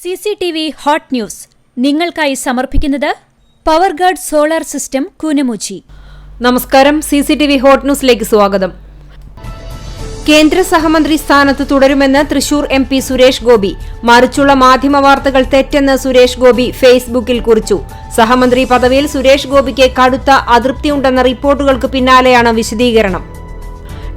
CCTV hot news നിങ്ങൾക്കായി സമർപ്പിക്കുന്നത് Powerguard solar system Koonamuchi. നമസ്കാരം. CCTV ഹോട്ട് ന്യൂസിലേക്ക് സ്വാഗതം. കേന്ദ്ര സഹമന്ത്രി സ്ഥാനത്ത് തുടരുമെന്ന് തൃശൂർ MP സുരേഷ് ഗോപി. മറിച്ചുള്ള മാധ്യമ വാർത്തകൾ തെറ്റെന്ന് സുരേഷ് ഗോപി ഫേസ്ബുക്കിൽ കുറിച്ചു. സഹമന്ത്രി പദവിയിൽ സുരേഷ് ഗോപിക്ക് കടുത്ത അതൃപ്തിയുണ്ടെന്ന റിപ്പോർട്ടുകൾക്ക് പിന്നാലെയാണ് വിശദീകരണം.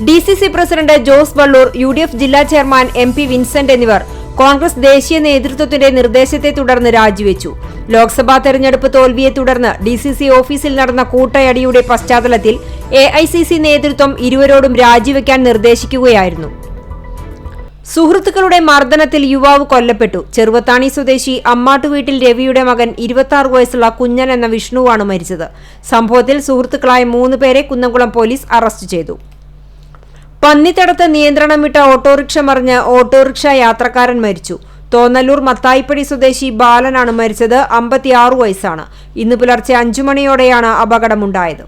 DCC president Jose Vallur, UDF ജില്ലാ ചെയർമാൻ MP വിൻസെന്റ് എന്നിവർ കോൺഗ്രസ് ദേശീയ നേതൃത്വത്തിന്റെ നിർദ്ദേശത്തെ തുടർന്ന് രാജിവെച്ചു. ലോക്സഭാ തെരഞ്ഞെടുപ്പ് തോൽവിയെ തുടർന്ന് DCC ഓഫീസിൽ നടന്ന കൂട്ടയടിയുടെ പശ്ചാത്തലത്തിൽ AICC നേതൃത്വം ഇരുവരോടും രാജിവെക്കാൻ നിർദ്ദേശിക്കുകയായിരുന്നു. സുഹൃത്തുക്കളുടെ മർദ്ദനത്തിൽ യുവാവ് കൊല്ലപ്പെട്ടു. ചെറുവത്താണി സ്വദേശി അമ്മാട്ടുവീട്ടിൽ രവിയുടെ മകൻ 26 വയസ്സുള്ള കുഞ്ഞൻ എന്ന വിഷ്ണുവാണ് മരിച്ചത്. സംഭവത്തിൽ സുഹൃത്തുക്കളായ 3 പേരെ കുന്നംകുളം പോലീസ് അറസ്റ്റ് ചെയ്തു. പന്നിത്തടത്ത് നിയന്ത്രണം വിട്ട ഓട്ടോറിക്ഷ മറിഞ്ഞ് ഓട്ടോറിക്ഷ യാത്രക്കാരൻ മരിച്ചു. തോന്നല്ലൂർ മത്തായിപ്പടി സ്വദേശി ബാലനാണ് മരിച്ചത്. 56 വയസ്സാണ്. ഇന്ന് പുലർച്ചെ 5 മണിയോടെയാണ് അപകടമുണ്ടായത്.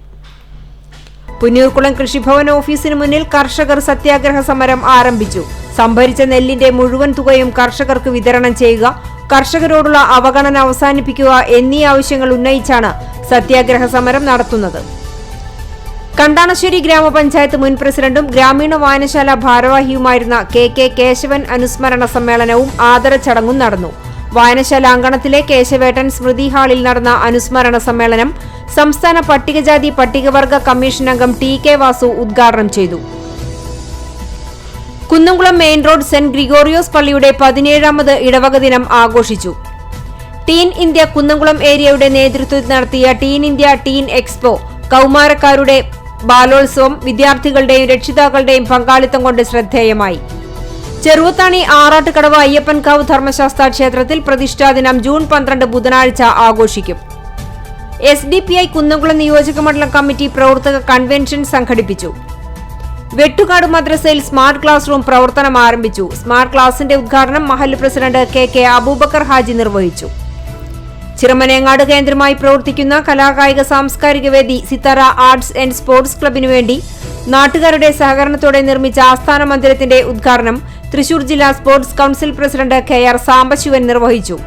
പുന്നൂർകുളം കൃഷിഭവൻ ഓഫീസിന് മുന്നിൽ കർഷകർ സത്യാഗ്രഹ സമരം ആരംഭിച്ചു. സംഭരിച്ച നെല്ലിന്റെ മുഴുവൻ തുകയും കർഷകർക്ക് വിതരണം ചെയ്യുക, കർഷകരോടുള്ള അവഗണന അവസാനിപ്പിക്കുക എന്നീ ആവശ്യങ്ങൾ ഉന്നയിച്ചാണ് സത്യാഗ്രഹ സമരം നടത്തുന്നത്. കണ്ടാണശ്ശേരി ഗ്രാമപഞ്ചായത്ത് മുൻ പ്രസിഡന്റും ഗ്രാമീണ വായനശാല ഭാരവാഹിയുമായിരുന്ന KK കേശവൻ അനുസ്മരണ സമ്മേളനവും ആദര ചടങ്ങും നടന്നു. വായനശാല അങ്കണത്തിലെ കേശവേട്ടൻ സ്മൃതി ഹാളിൽ നടന്ന അനുസ്മരണ സമ്മേളനം സംസ്ഥാന പട്ടികജാതി പട്ടികവർഗ കമ്മീഷൻ അംഗം TK വാസു ഉദ്ഘാടനം ചെയ്തു. Kunnamkulam main road saint Gregorios പള്ളിയുടെ 17ാമത് ഇടവക ദിനം ആഘോഷിച്ചു. ടീൻ ഇന്ത്യ കുന്നംകുളം ഏരിയയുടെ നേതൃത്വത്തിൽ നടത്തിയ ടീൻ ഇന്ത്യ ടീൻ എക്സ്പോ കൗമാരക്കാരുടെ ബാലോത്സവം വിദ്യാർത്ഥികളുടെയും രക്ഷിതാക്കളുടെയും പങ്കാളിത്തം കൊണ്ട് ശ്രദ്ധേയമായി. ചെറുവത്താണി ആറാട്ടുകടവ് അയ്യപ്പൻകാവ് ധർമ്മശാസ്ത്ര ക്ഷേത്രത്തിൽ പ്രതിഷ്ഠാദിനം ജൂൺ 12 ബുധനാഴ്ച ആഘോഷിക്കും. SDPI കുന്നംകുളം നിയോജക മണ്ഡലം കമ്മിറ്റി പ്രവർത്തക കൺവെൻഷൻ സംഘടിപ്പിച്ചു. വെട്ടുകാട് മദ്രസയിൽ സ്മാർട്ട് ക്ലാസ് റൂം പ്രവർത്തനം ആരംഭിച്ചു. സ്മാർട്ട് ക്ലാസിന്റെ ഉദ്ഘാടനം മഹല്ല് പ്രസിഡന്റ് KK അബൂബക്കർ ഹാജി നിർവഹിച്ചു. ചിറമനേങ്ങാട് കേന്ദ്രമായി പ്രവർത്തിക്കുന്ന കലാകായിക സാംസ്കാരിക വേദി സിത്താര ആർട്സ് ആൻഡ് സ്പോർട്സ് ക്ലബിനു വേണ്ടി നാട്ടുകാരുടെ സഹകരണത്തോടെ നിർമ്മിച്ച ആസ്ഥാന മന്ദിരത്തിന്റെ ഉദ്ഘാടനം തൃശൂർ ജില്ലാ sports council president KR Sambasivan നിർവഹിച്ചു.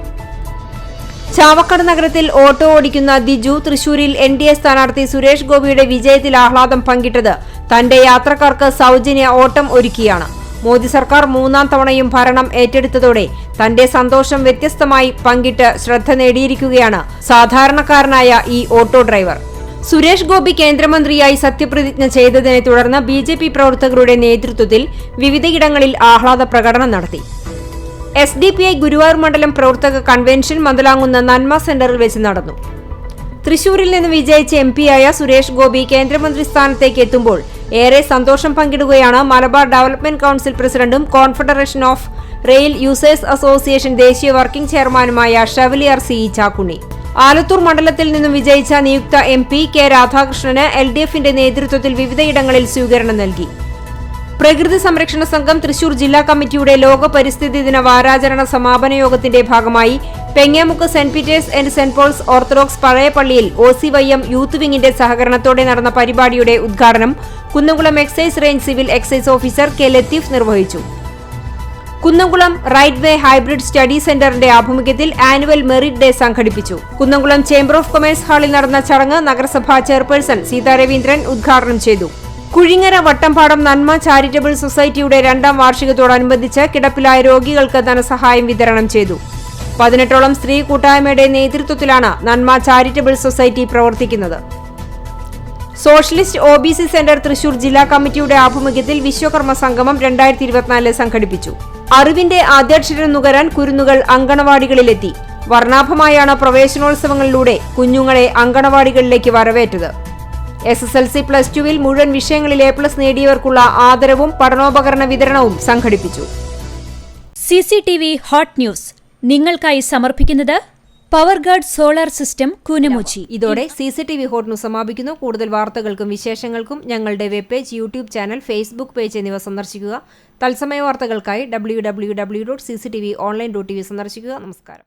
ചാവക്കാട് നഗരത്തിൽ ഓട്ടോ ഓടിക്കുന്ന ദിജു തൃശൂരിൽ NDA സ്ഥാനാർത്ഥി സുരേഷ് ഗോപിയുടെ വിജയത്തിൽ ആഹ്ലാദം പങ്കിട്ടത് തന്റെ യാത്രക്കാർക്ക് സൗജന്യ ഓട്ടം ഒരുക്കിയാണ്. മോദി സർക്കാർ 3ാം തവണയും ഭരണം ഏറ്റെടുത്തതോടെ തന്റെ സന്തോഷം വ്യത്യസ്തമായി പങ്കിട്ട് ശ്രദ്ധ നേടിയിരിക്കുകയാണ് സാധാരണക്കാരനായ ഈ ഓട്ടോ ഡ്രൈവർ. സുരേഷ് ഗോപി കേന്ദ്രമന്ത്രിയായി സത്യപ്രതിജ്ഞ ചെയ്തതിനെ തുടർന്ന് BJP പ്രവർത്തകരുടെ നേതൃത്വത്തിൽ വിവിധയിടങ്ങളിൽ ആഹ്ലാദ പ്രകടനം നടത്തി. SDPI ഗുരുവായൂർ മണ്ഡലം പ്രവർത്തക കൺവെൻഷൻ മന്ദലാങ്ങുന്ന നന്മ സെന്ററിൽ വെച്ച് നടന്നു. തൃശൂരിൽ നിന്ന് വിജയിച്ച MP-യായ സുരേഷ് ഗോപി കേന്ദ്രമന്ത്രി സ്ഥാനത്തേക്ക് എത്തുമ്പോൾ ഏറെ സന്തോഷം പങ്കിടുകയാണ് മലബാർ ഡെവലപ്മെന്റ് കൌൺസിൽ പ്രസിഡന്റും confederation of rail users association ദേശീയ വർക്കിംഗ് ചെയർമാനുമായ ഷെവലിയർ CE ചാക്കുണ്ണി. ആലത്തൂർ മണ്ഡലത്തിൽ നിന്നും വിജയിച്ച നിയുക്ത MP K രാധാകൃഷ്ണന് LDF-ന്റെ നേതൃത്വത്തിൽ വിവിധയിടങ്ങളിൽ സ്വീകരണം നൽകി. പ്രകൃതി സംരക്ഷണ സംഘം തൃശൂർ ജില്ലാ കമ്മിറ്റിയുടെ ലോക പരിസ്ഥിതി ദിന വാരാചരണ സമാപന യോഗത്തിന്റെ ഭാഗമായി Pengamuck saint Peter's and saint Paul's orthodox പഴയ പള്ളിയിൽ OCYM യൂത്ത് വിങ്ങിന്റെ സഹകരണത്തോടെ നടന്ന പരിപാടിയുടെ ഉദ്ഘാടനം Kunnamkulam excise range civil excise officer K Latheef നിർവഹിച്ചു. Kunnamkulam right way hybrid study സെന്ററിന്റെ ആഭിമുഖ്യത്തിൽ ആനുവൽ മെറിറ്റ് ഡേ സംഘടിപ്പിച്ചു. കുന്നംകുളം ചേംബർ ഓഫ് കൊമേഴ്സ് ഹാളിൽ നടന്ന ചടങ്ങ് നഗരസഭാ ചെയർപേഴ്സൺ സീതാ രവീന്ദ്രൻ ഉദ്ഘാടനം ചെയ്തു. കുഴിങ്ങര വട്ടംപാടം നന്മ ചാരിറ്റബിൾ സൊസൈറ്റിയുടെ 2ാം വാർഷികത്തോടനുബന്ധിച്ച് കിടപ്പിലായ രോഗികൾക്ക് ധനസഹായം വിതരണം ചെയ്തു. 18ഓളം സ്ത്രീ കൂട്ടായ്മയുടെ നേതൃത്വത്തിലാണ് നന്മ ചാരിറ്റബിൾ സൊസൈറ്റി പ്രവർത്തിക്കുന്നത്. സോഷ്യലിസ്റ്റ് OBC സെന്റർ തൃശൂർ ജില്ലാ കമ്മിറ്റിയുടെ ആഭിമുഖ്യത്തിൽ വിശ്വകർമ്മ സംഗമം 2024 സംഘടിപ്പിച്ചു. അറിവിന്റെ ആദ്യാക്ഷരം നുകരാൻ കുരുന്നുകൾ അങ്കണവാടികളിലെത്തി. വർണ്ണാഭമായാണ് പ്രവേശനോത്സവങ്ങളിലൂടെ കുഞ്ഞുങ്ങളെ അങ്കണവാടികളിലേക്ക് വരവേറ്റത്. SSLC+2-വിൽ മുഴുവൻ വിഷയങ്ങളിൽ A+ നേടിയവർക്കുള്ള ആദരവും പഠനോപകരണ വിതരണവും സംഘടിപ്പിച്ചു. CCTV ഹോട്ട് ന്യൂസ് നിങ്ങൾക്കായി സമർപ്പിക്കുന്നത് പവർഗാർഡ് സോളാർ സിസ്റ്റം കൂനമുച്ചി. ഇതോടെ CCTV ഹോട്ട് ന്യൂസ് സമാപിക്കുന്നു. കൂടുതൽ വാർത്തകൾക്കും വിശേഷങ്ങൾക്കും ഞങ്ങളുടെ web page, YouTube channel, Facebook page എന്നിവ സന്ദർശിക്കുക. തത്സമയ വാർത്തകൾക്കായി www.cctv.online.tv സന്ദർശിക്കുക. നമസ്കാരം.